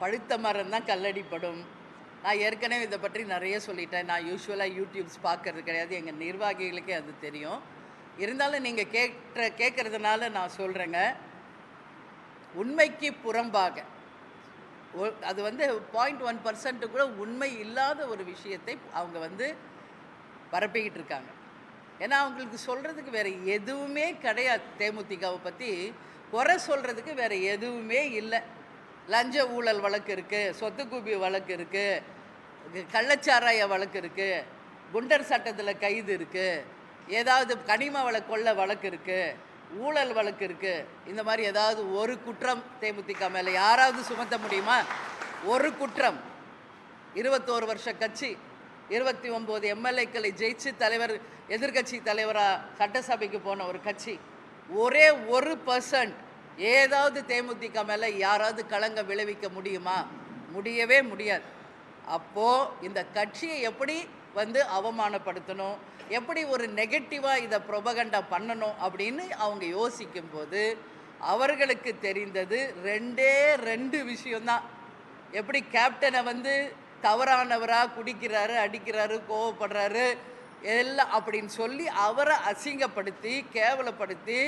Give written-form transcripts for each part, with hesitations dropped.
பழுத்த மரம் தான் கல்லடிப்படும். நான் ஏற்கனவே இதை பற்றி நிறைய சொல்லிட்டேன். நான் யூசுவலாக யூடியூப்ஸ் பார்க்கறது கிடையாது. எங்கள் நிர்வாகிகளுக்கே அது தெரியும். இருந்தாலும் நீங்கள் கேட்குறதுனால நான் சொல்கிறேங்க. உண்மைக்கு புறம்பாக அது 0.1% கூட உண்மை இல்லாத ஒரு விஷயத்தை அவங்க பரப்பிக்கிட்டு இருக்காங்க. ஏன்னா அவங்களுக்கு சொல்கிறதுக்கு வேறு எதுவுமே கிடையாது. தேமுதிகவை பற்றி குறை சொல்கிறதுக்கு வேறு எதுவுமே இல்லை. லஞ்ச ஊழல் வழக்கு இருக்குது, சொத்து குவி வழக்கு இருக்குது, கள்ளச்சாராய வழக்கு இருக்குது, குண்டர் சட்டத்தில் கைது இருக்குது, ஏதாவது கனிம வள கொள்ள வழக்கு இருக்குது, ஊழல் வழக்கு இருக்குது. இந்த மாதிரி ஏதாவது ஒரு குற்றம் தேமுதிக மேலே யாராவது சுமத்த முடியுமா? ஒரு குற்றம். 21 வருஷ கட்சி, 29 எம்எல்ஏக்களை ஜெயிச்சு எதிர்கட்சி தலைவராக சட்டசபைக்கு போன ஒரு கட்சி, ஒரே 1% ஏதாவது தேமுதிக மேலே யாராவது களங்கம் விளைவிக்க முடியுமா? முடியவே முடியாது. அப்போது இந்த கட்சியை எப்படி அவமானப்படுத்தணும், எப்படி ஒரு நெகட்டிவாக இதை ப்ரொபகண்டா பண்ணணும் அப்படின்னு அவங்க யோசிக்கும்போது அவர்களுக்கு தெரிந்தது 2 விஷயம்தான். எப்படி கேப்டனை தவறானவராக குடிக்கிறாரு, அடிக்கிறாரு, கோவப்படுறாரு எல்லாம் அப்படின்னு சொல்லி அவரை அசிங்கப்படுத்தி கேவலப்படுத்தி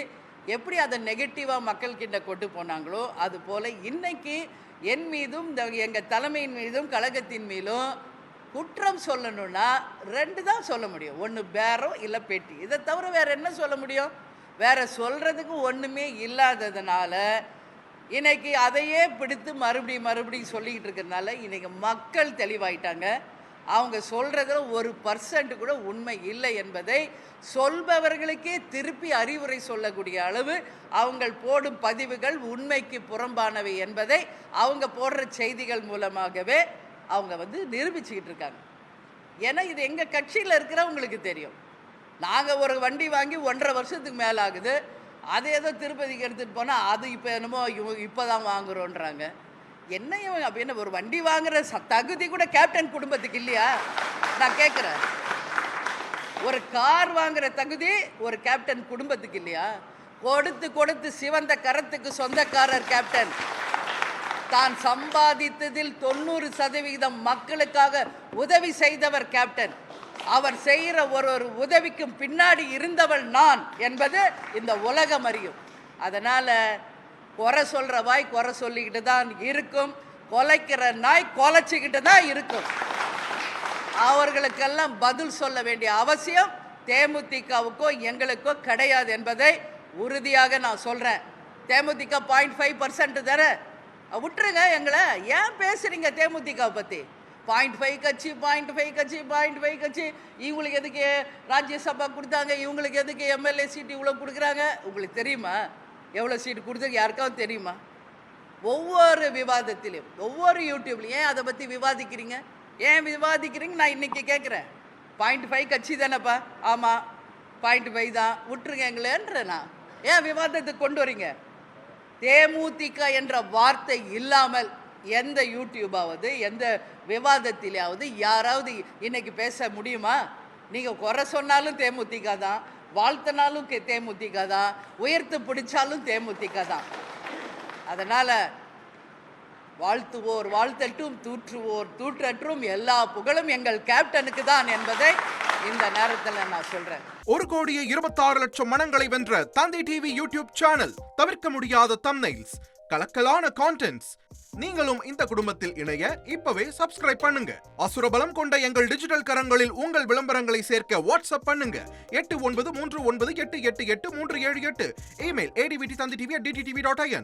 எப்படி அதை நெகட்டிவாக மக்கள்கிட்ட கொண்டு போனாங்களோ அதுபோல் இன்னைக்கு என் மீதும் எங்கள் தலைமையின் மீதும் கழகத்தின் மீதும் குற்றம் சொல்லணும்னா 2 தான் சொல்ல முடியும். ஒன்று பேரம் இல்லை பெட்டி. இதை தவிர வேறு என்ன சொல்ல முடியும்? வேறு சொல்கிறதுக்கு ஒன்றுமே இல்லாததுனால இன்றைக்கி அதையே பிடித்து மறுபடியும் சொல்லிக்கிட்டு இருக்கிறதுனால இன்றைக்கி மக்கள் தெளிவாயிட்டாங்க. அவங்க சொல்கிறதுல 1% கூட உண்மை இல்லை என்பதை சொல்பவர்களுக்கே திருப்பி அறிவுரை சொல்லக்கூடிய அளவு அவங்க போடும் பதிவுகள் உண்மைக்கு புறம்பானவை என்பதை அவங்க போடுற செய்திகள் மூலமாகவே அவங்க நிரூபிச்சுக்கிட்டு இருக்காங்க. ஏன்னா இது எங்கள் கட்சியில் இருக்கிறவங்களுக்கு தெரியும். நாங்கள் ஒரு வண்டி வாங்கி 1.5 வருஷத்துக்கு மேலே ஆகுது. அது ஏதோ திருப்பதிக்கு எடுத்துகிட்டு போனால் அது இப்போ என்னமோ இப்போ தான் வாங்குகிறோன்றாங்க. என்ன என்ன ஒரு வண்டி வாங்குகிற தகுதி கூட கேப்டன் குடும்பத்துக்கு இல்லையா? நான் கேட்குறேன். ஒரு கார் வாங்குகிற தகுதி ஒரு கேப்டன் குடும்பத்துக்கு இல்லையா? கொடுத்து சிவந்த கரத்துக்கு சொந்தக்காரர் கேப்டன். தான் சம்பாதித்ததில் 90% மக்களுக்காக உதவி செய்தவர் கேப்டன். அவர் செய்கிற ஒரு உதவிக்கும் பின்னாடி இருந்தவள் நான் என்பது இந்த உலகம் அறியும். அதனால் குறை சொல்கிற வாய் குறை சொல்லிக்கிட்டு தான் இருக்கும், கொலைக்கிற நாய் கொலைச்சிக்கிட்டு தான் இருக்கும். அவர்களுக்கெல்லாம் பதில் சொல்ல வேண்டிய அவசியம் தேமுதிகவுக்கோ எங்களுக்கோ கிடையாது என்பதை உறுதியாக நான் சொல்கிறேன். தேமுதிக 0.5% தானே, விட்டுருங்க எங்களை. ஏன் பேசுகிறீங்க தேமுதிகவை பற்றி? 0.5 கட்சி, 0.5 கட்சி, 0.5 கட்சி. இவங்களுக்கு எதுக்கு ராஜ்யசபா கொடுத்தாங்க, இவங்களுக்கு எதுக்கு எம்எல்ஏ சீட்டு இவ்வளோ கொடுக்குறாங்க? உங்களுக்கு தெரியுமா எவ்வளோ சீட்டு கொடுத்து? யாருக்காவது தெரியுமா? ஒவ்வொரு விவாதத்திலையும் ஒவ்வொரு யூடியூப்லையும் ஏன் அதை பற்றி விவாதிக்கிறீங்க? ஏன் விவாதிக்கிறீங்க? நான் இன்றைக்கி கேட்குறேன். 0.5 கட்சி தானேப்பா? ஆமாம் 0.5 தான், விட்டுருங்க எங்களேன்ற. நான் ஏன் விவாதத்துக்கு கொண்டு வரீங்க? தேமுதிக என்ற வார்த்தை இல்லாமல் எந்த யூடியூபாவது எந்த விவாதத்திலாவது யாராவது இன்னைக்கு பேச முடியுமா? நீங்கள் குறை சொன்னாலும் தேமுதிக தான், வாழ்த்தினாலும் தேமுதிக தான், உயர்த்து பிடிச்சாலும் தேமுதிக தான். அதனால் வாழ்த்துவோர் வாழ்த்தட்டும், தூற்றுவோர் தூற்றற்றும், எல்லா புகழும் எங்கள் கேப்டனுக்கு தான் என்பதை இந்த நேரத்தில் நான் சொல்றேன். 1,26,00,000 மனங்களை வென்ற தந்தை டிவி யூடியூப் சேனல். தவிர்க்க முடியாத தம்ப்நெயில்ஸ், கலக்கலான கான்டென்ட்ஸ். நீங்களும் இந்த குடும்பத்தில் இணைய இப்பவே சப்ஸ்கிரைப் பண்ணுங்க. அசுரபலம் கொண்ட எங்கள் டிஜிட்டல் கரங்களில் உங்கள் விளம்பரங்களை சேர்க்க வாட்ஸ்அப் பண்ணுங்க. 8939888838. Email advtv@dttv.in.